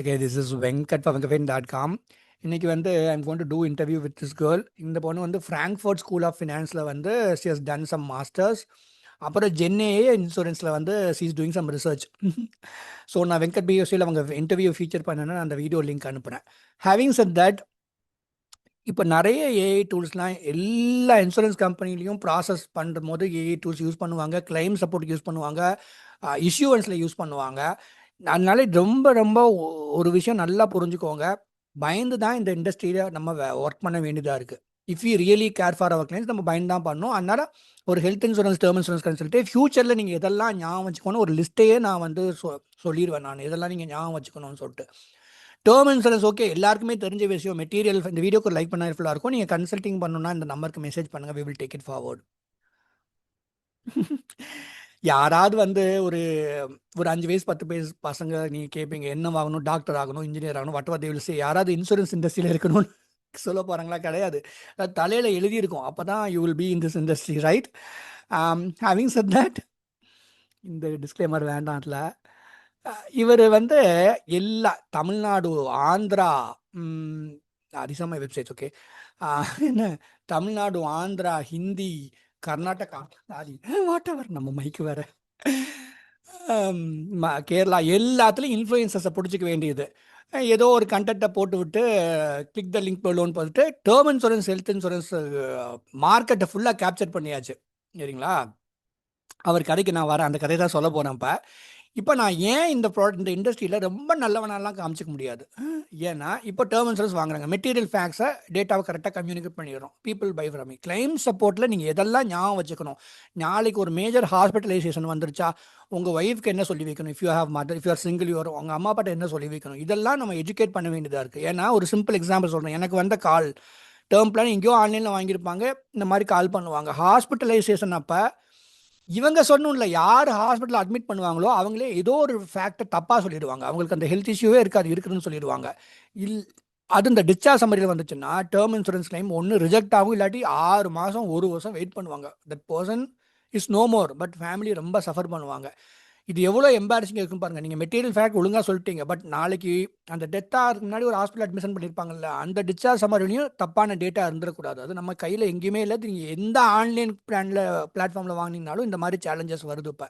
Okay, this is Venkat for Venkatfin.com. இன்னைக்கு வந்து I'm going to do interview with this girl. இந்த பொண்ணு வந்து ஃப்ராங்க்ஃபர்ட் ஸ்கூல் ஆஃப் ஃபினான்ஸில் வந்து she has done some masters. அப்புறம் ஜென்ஏஏ இன்சூரன்ஸில் வந்து she is doing some research. So நான் வெங்கட் பிஎஸ்சியில் அவங்க இன்டர்வியூ ஃபீச்சர் பண்ணேன்னா அந்த வீடியோ லிங்க் அனுப்புகிறேன். ஹேவிங் செட் தட், இப்போ நிறைய ஏஐ டூல்ஸ்லாம் எல்லா இன்சூரன்ஸ் கம்பெனிலையும் ப்ராசஸ் பண்ணுற போது ஏஐ டூல்ஸ் யூஸ் பண்ணுவாங்க, கிளைம் சப்போர்ட் யூஸ் பண்ணுவாங்க, இஷ்யூவன்ஸில் யூஸ் பண்ணுவாங்க. அதனால ரொம்ப ரொம்ப ஒரு விஷயம் நல்லா புரிஞ்சுக்கோங்க, பயந்து தான் இந்த இண்டஸ்ட்ரியில் நம்ம ஒர்க் பண்ண வேண்டியதாக இருக்குது. If you really care for our clients நம்ம பயந்து தான் பண்ணணும். அதனால் ஒரு ஹெல்த் இன்சூரன்ஸ், டேர்ம் இன்சூரன்ஸ் கன்சல்ட்டே ஃபியூச்சரில் நீங்கள் எதெல்லாம் ஞாபகம் வச்சுக்கணும், ஒரு லிஸ்ட்டையே நான் வந்து சொல்லிடுவேன் நான் எதெல்லாம் நீங்கள் ஞாபகம் வச்சுக்கணும்னு சொல்லிட்டு. டேர்ம் இன்சூரன்ஸ் ஓகே, எல்லாருக்குமே தெரிஞ்ச விஷயம். மெட்டீரியல் இந்த வீடியோக்கு லைக் பண்ண ஹெல்ப்ஃபுல்லாக இருக்கும். நீங்கள் கன்சல்ட்டிங் பண்ணணும்னா இந்த நம்பருக்கு மெசேஜ் பண்ணுங்கள், we will take it forward. யாராவது வந்து ஒரு ஒரு 5 வயசு 10 வயசு பசங்க நீங்கள் கேட்பீங்க, என்ன ஆகணும், டாக்டர் ஆகணும், இன்ஜினியர் ஆகணும், what ever they will say. யாராவது இன்சூரன்ஸ் இண்டஸ்ட்ரியில் இருக்கணும்னு சொல்ல போகிறாங்களா? கிடையாது. அது தலையில் எழுதியிருக்கும். அப்போ தான் you will be in this industry, right? Having said that, இந்த டிஸ்க்ளைமர் வேண்டாம். அதில் இவர் வந்து எல்லா தமிழ்நாடு, ஆந்திரா, அதிசம வெப்சைட்ஸ் ஓகே, என்ன Tamil Nadu, Andhra, Hindi, Karnataka, sorry what ever, நம்ம மைக்கு வேற, கேரளா, எல்லாத்துலேயும் இன்ஃப்ளூயன்சஸை பிடிச்சிக்க வேண்டியது. ஏதோ ஒரு கண்டென்ட்டை போட்டு விட்டு கிளிக் த லிங்க் லோன் போட்டு டேர்ம் இன்சூரன்ஸ், ஹெல்த் இன்சூரன்ஸ் மார்க்கெட்டை ஃபுல்லாக கேப்சர் பண்ணியாச்சு. சரிங்களா? அவர் கதைக்கு நான் வரேன், அந்த கதையை தான் சொல்ல போகிறேன். இப்போ நான் ஏன் இந்த இந்த இண்டஸ்ட்ரியில் ரொம்ப நல்லவனாலாம் காமிச்சிக்க முடியாது. ஏன்னா இப்போ டேர்ம் இன்சூரன்ஸ் வாங்குறாங்க, மெட்டீரியல் ஃபேக்ட்ஸை, டேட்டாவை கரெக்டாக கம்யூனிகேட் பண்ணிடுறோம். People buy from me. Claim சப்போர்ட்டில் நீங்கள் எதெல்லாம் ஞாபகம் வச்சுக்கணும், நாளைக்கு ஒரு மேஜர் ஹாஸ்பிட்டலைசேஷன் வந்துருச்சா உங்கள் ஒய்ஃப்க்கு என்ன சொல்லி வைக்கணும், if you have mother, if you are single, your உங்கள் அம்மா அப்பாட்ட என்ன சொல்லி வைக்கணும், இதெல்லாம் நம்ம எஜுகேட் பண்ண வேண்டியதாக இருக்குது. ஏன்னா ஒரு சிம்பிள் எக்ஸாம்பிள் சொல்கிறேன். எனக்கு வந்த கால், டேர்ம் பிளான் எங்கேயோ ஆன்லைனில் வாங்கியிருப்பாங்க, இந்த மாதிரி கால் பண்ணுவாங்க. ஹாஸ்பிட்டலைசேஷன் அப்போ இவங்க சொன்னும்ல, யார் ஹாஸ்பிட்டல் அட்மிட் பண்ணுவாங்களோ அவங்களே ஏதோ ஒரு ஃபேக்டர் தப்பாக சொல்லிடுவாங்க. அவங்களுக்கு அந்த ஹெல்த் இஷ்யூவே இருக்காது, இருக்குதுன்னு சொல்லிடுவாங்க. அது இந்த டிஸ்சார்ஜ் சம்மரியில் வந்துச்சுன்னா டேர்ம் இன்சூரன்ஸ் கிளைம் ஒன்று ரிஜெக்ட் ஆகும், இல்லாட்டி 6 மாதம் 1 வருஷம் வெயிட் பண்ணுவாங்க. That person is no more, but family ரொம்ப சஃபர் பண்ணுவாங்க. இது எவ்வளோ எம்பாரசிங் இருக்குன்னு பாருங்கள். நீங்கள் மெட்டீரியல் ஃபேக்ட் ஒழுங்காக சொல்லிட்டீங்க, பட் நாளைக்கு அந்த டெத்தாக முன்னாடி ஒரு ஹாஸ்பிட்டல் அட்மிஷன் பண்ணியிருப்பாங்கல்ல, அந்த டிஸ்சார்ஜ் சம்மரிலையும் தப்பான டேட்டா இருந்துடக்கூடாது. அது நம்ம கையில் எங்கேயுமே இல்லை. நீங்கள் எந்த ஆன்லைன் பிளாட்ஃபார்மில் வாங்கினாலும் இந்த மாதிரி சேலஞ்சஸ் வருது. இப்போ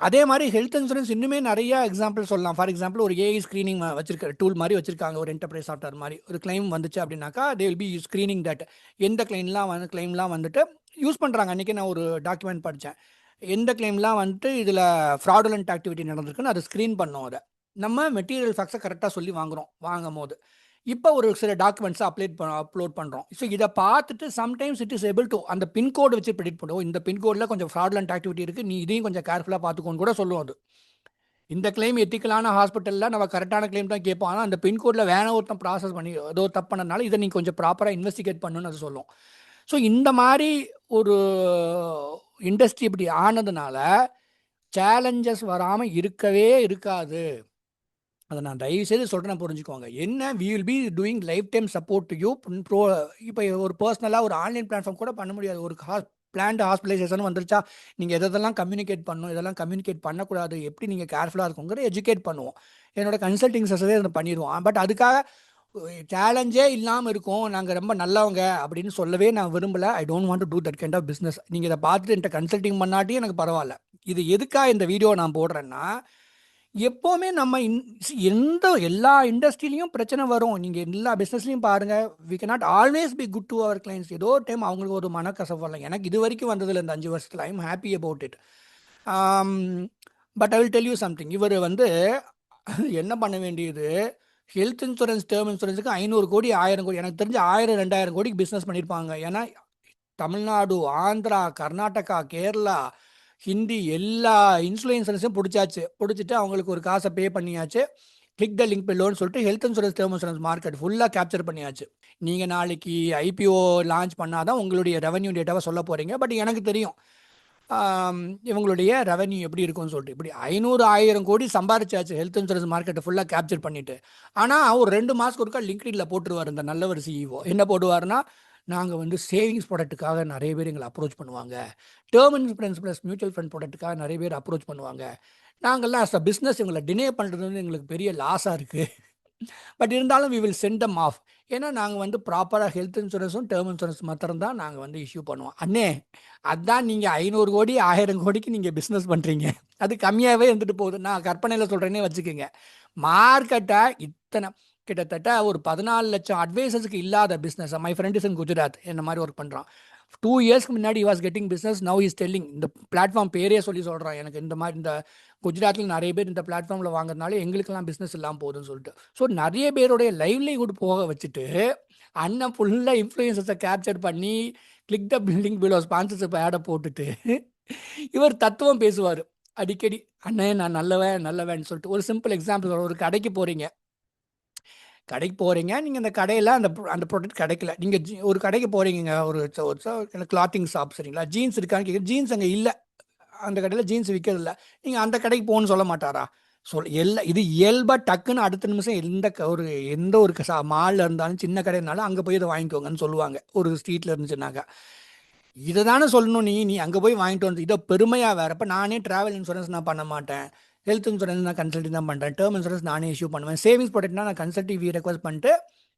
அதே மாதிரி ஹெல்த் இன்சூரன்ஸ் இன்னுமே நிறைய எக்ஸாம்பிள் சொல்லலாம். ஃபார் எக்ஸாம்பிள் ஒரு ஏஐ ஸ்க்ரீனிங் வச்சிருக்க டூல் மாதிரி வச்சிருக்காங்க, ஒரு என்டர்பிரைஸ் சாஃப்ட்வேர் மாதிரி. ஒரு கிளைம் வந்துச்சு அப்படின்னாக்கா they will be screening that, எந்த கிளைம்லாம் வந்துட்டு யூஸ் பண்ணுறாங்க. அன்றைக்கி நான் ஒரு டாக்குமெண்ட் படித்தேன், எந்த கிளைம்லாம் வந்துட்டு இதில் ஃப்ராடுலண்ட் ஆக்டிவிட்டி நடந்திருக்குன்னு அதை ஸ்க்ரீன் பண்ணோம். அதை நம்ம மெட்டீரியல் ஃபேக்ட்ஸை கரெக்டாக சொல்லி வாங்கும் போது இப்போ ஒரு சில டாக்குமெண்ட்ஸை அப்லோட் பண்ணுறோம். ஸோ இதை பார்த்துட்டு sometimes it is able to அந்த பின்கோடு வச்சு ப்ரெடிக்ட் பண்ணுவோம், இந்த பின்கோடில் கொஞ்சம் ஃப்ராடுலண்ட் ஆக்டிவிட்டி இருக்குது, நீ இதையும் கொஞ்சம் கேர்ஃபுல்லாக பார்த்துக்கோன்னு கூட சொல்லுவோம். அது இந்த கிளைம் எத்திக்கலான ஹாஸ்பிட்டலில் நம்ம கரெக்டான கிளைம் தான் கேட்போம், ஆனால் அந்த பின்கோடில் வேண ஒருத்தன் ப்ராசஸ் பண்ணி ஏதோ தப்பு பண்ணனால இதை நீங்கள் கொஞ்சம் ப்ராப்பராக இன்வெஸ்டிகேட் பண்ணணும்னு அது சொல்லும். ஸோ இந்த மாதிரி ஒரு இண்டஸ்ட்ரி இப்படி ஆனதுனால சேலஞ்சஸ் வராமல் இருக்கவே இருக்காது. அதை நான் தயவுசெய்து சொல்கிறேன், புரிஞ்சுக்கோங்க. என்ன, we will be doing lifetime support to you. இப்போ ஒரு பர்சனலாக ஒரு ஆன்லைன் பிளாட்ஃபார்ம் கூட பண்ண முடியாது. ஒரு பிளான்டு ஹாஸ்பிட்டலைசேஷன் வந்துருச்சா நீங்கள் எதெல்லாம் கம்யூனிகேட் பண்ணணும், இதெல்லாம் கம்யூனிகேட் பண்ணக்கூடாது, எப்படி நீங்கள் கேர்ஃபுல்லாக இருக்குங்கிற எஜுகேட் பண்ணுவோம். என்னோட கன்சல்டிங் செஷனே அதை பண்ணிடுவோம். பட் அதுக்காக சேலஞ்சே இல்லாமல் இருக்கும், நாங்கள் ரொம்ப நல்லவங்க அப்படின்னு சொல்லவே நான் விரும்பலை. I don't want to do that kind of business. நீங்கள் இதை பார்த்துட்டு என்கிட்ட கன்சல்டிங் பண்ணாட்டியும் எனக்கு பரவாயில்ல. இது எதுக்காக இந்த வீடியோ நான் போடுறேன்னா, எப்போவுமே நம்ம எல்லா இண்டஸ்ட்ரியிலையும் பிரச்சனை வரும். நீங்கள் எல்லா பிஸ்னஸ்லையும் பாருங்கள், we can not always be good to our clients. ஏதோ ஒரு டைம் அவங்களுக்கு ஒரு மனக்கசப்பு வரலாம். எனக்கு இது வரைக்கும் வந்ததில்லை இந்த 5 வருஷத்தில். ஐ am happy about it. But I will tell you something. இவர் வந்து என்ன பண்ண வேண்டியது, ஹெல்த் இன்சூரன்ஸ், டேர்ம் இன்சூரன்ஸுக்கு 500 கோடி 1000 கோடி, எனக்கு தெரிஞ்சு 1000 2000 கோடிக்கு பிஸ்னஸ் பண்ணியிருப்பாங்க. ஏன்னா தமிழ்நாடு, ஆந்திரா, கர்நாடகா, கேரளா, ஹிந்தி எல்லா இன்ஃப்ளூயன்சர்ஸும் பிடிச்சிட்டு அவங்களுக்கு ஒரு காசை பே பண்ணியாச்சு. கிளிக் த லிங்க் பில்லோன்னு சொல்லிட்டு health insurance, term insurance market ஃபுல்லாக கேப்சர் பண்ணியாச்சு. நீங்கள் நாளைக்கு ஐபிஓ லான்ச் பண்ணாதான் உங்களுடைய ரெவன்யூ டேட்டாவை சொல்ல போகிறீங்க. பட் எனக்கு தெரியும் இவங்களுடைய ரெவன்யூ எப்படி இருக்கும்னு சொல்லிட்டு. இப்படி 500-1000 கோடி சம்பாரிச்சாச்சு ஹெல்த் இன்சூரன்ஸ் மார்க்கெட்டை ஃபுல்லாக கேப்சர் பண்ணிவிட்டு. ஆனால் ஒரு 2 மாதத்துக்கு ஒருக்கா லிங்க்டின்ல போட்டுருவார் இந்த நல்லவர் சிஇஓ. என்ன போடுவார்னா, நாங்கள் வந்து சேவிங்ஸ் ப்ராடக்ட்டுக்காக நிறைய பேர் எங்களை அப்ரோச் பண்ணுவாங்க, term insurance plus mutual fund ப்ராடக்ட்டுக்காக நிறைய பேர் அப்ரோச் பண்ணுவாங்க, நாங்கள்லாம் அஸ் அ பிஸ்னஸ் இவங்களை டினே பண்ணுறது வந்து எங்களுக்கு பெரிய லாஸாக இருக்குது. பட் இருந்தாலும் we will send them off. ஏன்னா நாங்கள் வந்து ப்ராப்பராக ஹெல்த் இன்சூரன்ஸும் டேர்ம் இன்சூரன்ஸ் மாத்திரம் தான் நாங்கள் வந்து இஷ்யூ பண்ணுவோம். அண்ணே, அதான் நீங்கள் 500 கோடி 1000 கோடிக்கு நீங்கள் பிஸ்னஸ் பண்ணுறீங்க, அது கம்மியாகவே இருந்துட்டு போகுது. நான் கற்பனையில் சொல்கிறேன்னே வச்சுக்கோங்க. மார்க்கெட்டை இத்தனை கிட்டத்தட்ட ஒரு 14 லட்சம் அட்வைசர்ஸுக்கு இல்லாத business. My friend is in Gujarat, என்ன மாதிரி ஒர்க் பண்ணுறான். 2 இயர்ஸ்க்கு முன்னாடி was getting business, now is telling. இந்த பிளாட்ஃபார்ம் பேரே சொல்கிறான், எனக்கு இந்த மாதிரி இந்த குஜராத்தில் நிறைய பேர் இந்த பிளாட்ஃபார்மில் வாங்குறதுனால எங்களுக்கெல்லாம் பிஸ்னஸ் இல்லாமல் போகுதுன்னு சொல்லிட்டு. ஸோ நிறைய பேருடைய லைவ்லிஹுட் போக வச்சுட்டு அண்ணன் ஃபுல்லாக இன்ஃப்ளூயன்சஸை கேப்சர் பண்ணி கிளிக் த பில்டிங் பிலோ ஸ்பான்சர்ஷிப் ஆடை போட்டுட்டு இவர் தத்துவம் பேசுவார் அடிக்கடி. அண்ணே நான் நல்லவன் நல்லவன் சொல்லிட்டு. ஒரு சிம்பிள் எக்ஸாம்பிள், ஒரு கடைக்கு போகிறீங்க, நீங்கள் அந்த கடையில் அந்த அந்த ப்ராடக்ட் கிடைக்கல. நீங்கள் ஒரு கடைக்கு போகிறீங்க, ஒரு கிளாத்திங் ஷாப், சரிங்களா, ஜீன்ஸ் இருக்கான்னு கேட்குற, ஜீன்ஸ் அங்கே இல்லை, அந்த கடையில் ஜீன்ஸ் விற்கிறதில்ல. நீங்கள் அந்த கடைக்கு போகணும்னு சொல்ல மாட்டாரா? இது இயல்பாக டக்குன்னு அடுத்த நிமிஷம் எந்த ஒரு மாலில் இருந்தாலும் சின்ன கடை இருந்தாலும் அங்கே போய் இதை வாங்கிக்கோங்கன்னு சொல்லுவாங்க, ஒரு ஸ்ட்ரீட்டில் இருந்துச்சுனாக்கா. இதை தானே சொல்லணும். நீ அங்கே போய் வாங்கிட்டு வந்து இதை பெருமையாக வேறு. இப்போ நானே ட்ராவல் இன்சூரன்ஸ் நான் பண்ண மாட்டேன், ஹெல்த் இன்சூரன்ஸ் நான் கன்சல்டிங் தான் பண்ணுறேன், டேர்ம் இன்சூரன்ஸ் நானே இஷ்யூ பண்ணுவேன், சேவிங்ஸ் ப்ராடக்ட்னா நான் கன்சல்டிவ் ரெக்வஸ்ட் பண்ணிட்டு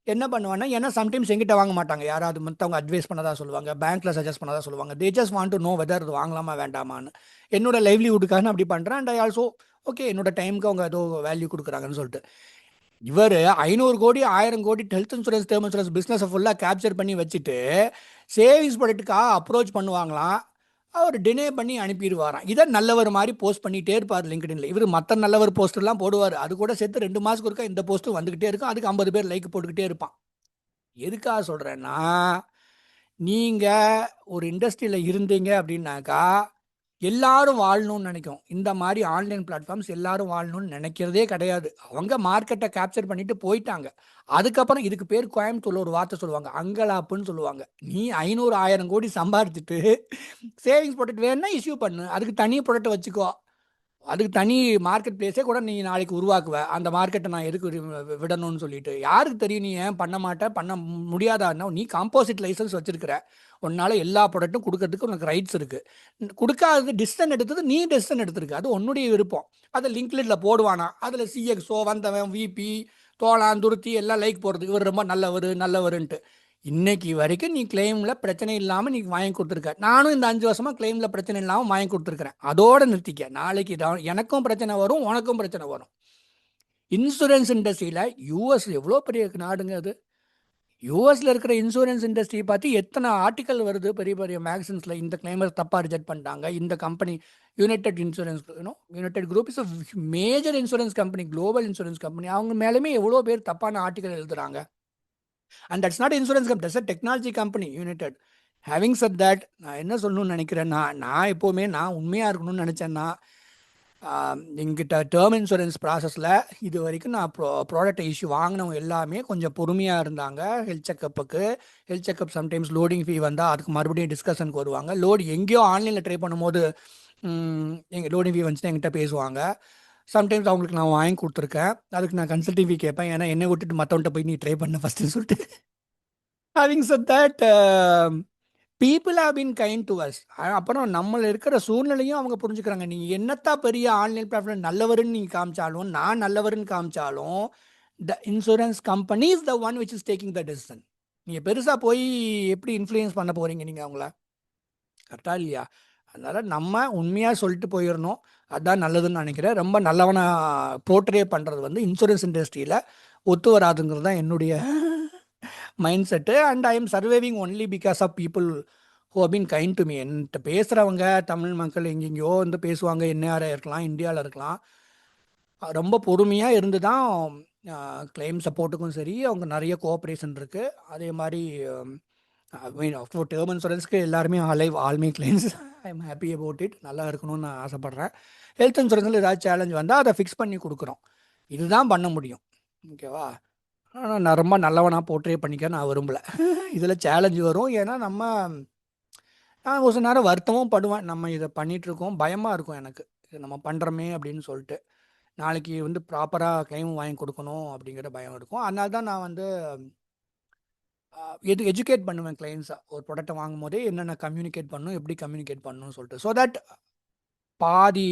என்ன பண்ணுவேன்னா, ஏன்னா சம்டைம்ஸ் எங்கிட்ட வாங்க மாட்டாங்க, யாராவது மற்றவங்க அட்வைஸ் பண்ணதா சொல்லுவாங்க, பேங்க்கில் சஜஸ்ட் பண்ணதா சொல்லுவாங்க. They just want to know whether அது வாங்கலாமா வேண்டாமான்னு. என்னோட லைவ்லிஹுட்டுக்காக நான் அப்படி பண்ணுறேன். அண்ட் ஐ ஆல்சோ ஓகே, என்னோட டைமுக்கு அவங்க ஏதோ வேல்யூ கொடுக்குறாங்கன்னு சொல்லிட்டு. இவர் 500 கோடி 1000 கோடி ஹெல்த் இன்சூரன்ஸ் டேர்ம் இன்சூரன்ஸ் பிஸ்னஸை ஃபுல்லாக கேப்சர் பண்ணி வச்சுட்டு சேவிங்ஸ் ப்ராடக்ட்டுக்காக அப்ரோச் பண்ணுவாங்களாம். அவர் டினே பண்ணி அனுப்பிடுவாராம். இதை நல்லவர் மாதிரி போஸ்ட் பண்ணிகிட்டே இருப்பார் லிங்க்டின்ல. இவர் மற்ற நல்லவர் போஸ்டர்லாம் போடுவார், அது கூட சேர்த்து 2 மாதத்துக்கு ஒருக்கா இந்த போஸ்ட்டும் வந்துக்கிட்டே இருக்கும், அதுக்கு 50 பேர் லைக் போட்டுக்கிட்டே இருப்பான். எதுக்காக சொல்கிறேன்னா, நீங்கள் ஒரு இண்டஸ்ட்ரியில் இருந்தீங்க அப்படின்னாக்கா எல்லாரும் வாழணும்னு நினைக்கும். இந்த மாதிரி ஆன்லைன் பிளாட்ஃபார்ம்ஸ் எல்லாரும் வாழணும்னு நினைக்கிறதே கிடையாது. அவங்க மார்க்கெட்டை கேப்சர் பண்ணிட்டு போயிட்டாங்க. அதுக்கப்புறம் இதுக்கு பேர் கோயம்புத்தூர்ல ஒரு வார்த்தை சொல்லுவாங்க, அங்கலாப்புன்னு சொல்லுவாங்க. நீ 500 1000 கோடி சம்பாதிச்சுட்டு சேவிங்ஸ் ப்ராடக்ட் வேணும்னா இஷ்யூ பண்ணு, அதுக்கு தனி ப்ராடக்ட் வச்சுக்கோ, அதுக்கு தனி மார்க்கெட் பிளேஸே கூட நீ நாளைக்கு உருவாக்குவ, அந்த மார்க்கெட்டை நான் எதுக்கு விடணும்னு சொல்லிட்டு. யாருக்கு தெரியும் நீ ஏன் பண்ண மாட்டே, பண்ண முடியாதான்னா, நீ காம்போசிட் லைசன்ஸ் வச்சிருக்கிற, உன்னால் எல்லா ப்ராடக்ட்டும் கொடுக்கறதுக்கு உனக்கு ரைட்ஸ் இருக்குது. கொடுக்காதது டிசிஷன் எடுத்தது நீ டிசிஷன் எடுத்திருக்கு, அது உன்னுடைய விருப்பம். அதை லிங்க்டின்ல போடுவானா, அதில் சிஎக்ஸோ வந்தவன் விபி தோளான் துருத்தி எல்லாம் லைக் போடுறது, இவர் ரொம்ப நல்லவர் நல்லவருன்ட்டு. இன்னைக்கு வரைக்கும் நீ கிளைமில் பிரச்சனை இல்லாமல் நீ வாங்கி கொடுத்துருக்க. நானும் இந்த 5 வருஷமாக கிளைமில் பிரச்சனை இல்லாமல் வாங்கி கொடுத்துருக்குறேன். அதோடு நிறுத்திக்க. நாளைக்கு எனக்கும் பிரச்சனை வரும், உனக்கும் பிரச்சனை வரும். இன்சூரன்ஸ் இண்டஸ்ட்ரியில் யூஎஸ் எவ்வளோ பெரிய நாடுங்க அது. யூஎஸில் இருக்கிற இன்சூரன்ஸ் இண்டஸ்ட்ரியை பார்த்து எத்தனை ஆர்டிக்கல் வருது பெரிய பெரிய மேகசின்ஸில். இந்த கிளைமர் தப்பாக ரிஜெக்ட் பண்ணிட்டாங்க, இந்த company United insurance, United group is major insurance company, global insurance company, அவங்க மேலேயுமே எவ்வளோ பேர் தப்பான ஆர்டிக்கல் எழுதுறாங்க. And that's not insurance company, that's a technology company, United. Having said that, நான் என்ன சொல்லணும்னு நினைக்கிறேன்னா, நான் எப்போவுமே நான் உண்மையாக இருக்கணும்னு நினச்சேன்னா, எங்கிட்ட டேர்ம் இன்சூரன்ஸ் ப்ராசஸில் இது வரைக்கும் நான் ப்ராடக்ட் இஷ்யூ வாங்கினவங்க எல்லாமே கொஞ்சம் பொறுமையாக இருந்தாங்க. ஹெல்த் செக்கப் சம்டைம்ஸ் லோடிங் ஃபீ வந்தால் அதுக்கு மறுபடியும் டிஸ்கஷனுக்கு வருவாங்க. எங்கேயோ ஆன்லைனில் ட்ரை பண்ணும்போது எங்கள் லோடிங் ஃபீ வந்துச்சுன்னா என்கிட்ட பேசுவாங்க. சம்டைம்ஸ் அவங்களுக்கு நான் வாங்கி கொடுத்துருக்கேன், அதுக்கு நான் கன்சல்டிங் ஃபீ கேட்பேன், ஏன்னா என்னை விட்டுட்டு மற்றவன்ட்ட போய் நீ ட்ரை பண்ண ஃபஸ்ட்டுன்னு சொல்லிட்டு. Having said that, people have been kind to us. அப்புறம் நம்மள இருக்கிற சூழ்நிலையும் அவங்க புரிஞ்சுக்கிறாங்க. நீங்கள் என்னத்தா பெரிய ஆன்லைன் பிளாட்ஃபார்ம் நல்லவருன்னு நீங்கள் காமிச்சாலும், நான் நல்லவருன்னு காமிச்சாலும், the insurance company is the one which is taking the decision. நீங்கள் பெருசாக போய் எப்படி இன்ஃப்ளூயன்ஸ் பண்ண போகிறீங்க நீங்கள் அவங்கள? கரெக்டாக இல்லையா? அதனால் நம்ம உண்மையாக சொல்லிட்டு போயிடணும், அதுதான் நல்லதுன்னு நினைக்கிறேன். ரொம்ப நல்லவனாக போர்ட்ரே பண்ணுறது வந்து இன்சூரன்ஸ் இண்டஸ்ட்ரியில் ஒத்து வராதுங்கிறது தான் என்னுடைய mindset. And I am surviving only because of people who have been kind to me. என்கிட்ட பேசுகிறவங்க தமிழ் மக்கள் எங்கெங்கேயோ வந்து பேசுவாங்க, என்ஆர்ஐ இருக்கலாம், இந்தியாவில் இருக்கலாம், ரொம்ப பொறுமையாக இருந்து தான் கிளைம் சப்போர்ட்டுக்கும் சரி, அவங்க நிறைய கோஆப்ரேஷன் இருக்குது. அதே மாதிரி டேர்ம் இன்சூரன்ஸ்க்கு எல்லாருமே ஆல்மே claims. I am happy about it, நல்லா இருக்கணும்னு நான் ஆசைப்பட்றேன். ஹெல்த் இன்சூரன்ஸில் ஏதாவது சேலஞ்ச் வந்தால் அதை ஃபிக்ஸ் பண்ணி கொடுக்குறோம், இதுதான் பண்ண முடியும். ஓகேவா? ஆனால் நான் ரொம்ப நல்லவனாக போர்ட்ரே பண்ணிக்க நான் விரும்பலை. இதில் சேலஞ்சு வரும், ஏன்னா நான் ஒரு சில நேரம் வருத்தமும் படுவேன். நம்ம இதை பண்ணிகிட்ருக்கோம், பயமாக இருக்கும் எனக்கு, இதை நம்ம பண்ணுறோமே அப்படின்னு சொல்லிட்டு. நாளைக்கு வந்து ப்ராப்பராக கிளைம் வாங்கி கொடுக்கணும் அப்படிங்கிற பயம் இருக்கும். அதனால தான் நான் வந்து எஜுகேட் பண்ணுவேன் கிளைண்ட்ஸாக. ஒரு ப்ராடக்ட்டை வாங்கும் போதே என்னென்ன கம்யூனிகேட் பண்ணணும், எப்படி கம்யூனிகேட் பண்ணணும்னு சொல்லிட்டு. ஸோ தட் பாதி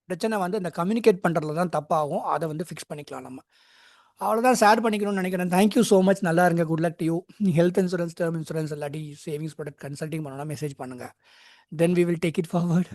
பிரச்சனை வந்து இந்த கம்யூனிகேட் பண்ணுறதுல தான் தப்பாகும். அதை வந்து ஃபிக்ஸ் பண்ணிக்கலாம் நம்ம. அவ்வளோதான் ஷேர் பண்ணிக்கணும்னு நினைக்கிறேன். Thank you so much. நல்லா இருங்க. Good luck to you. Health insurance, term insurance இல்லாட்டி சேவிங்ஸ் ப்ராடக்ட் கன்சல்டிங் பண்ணணும்னா மெசேஜ் பண்ணுங்கள். Then we will take it forward.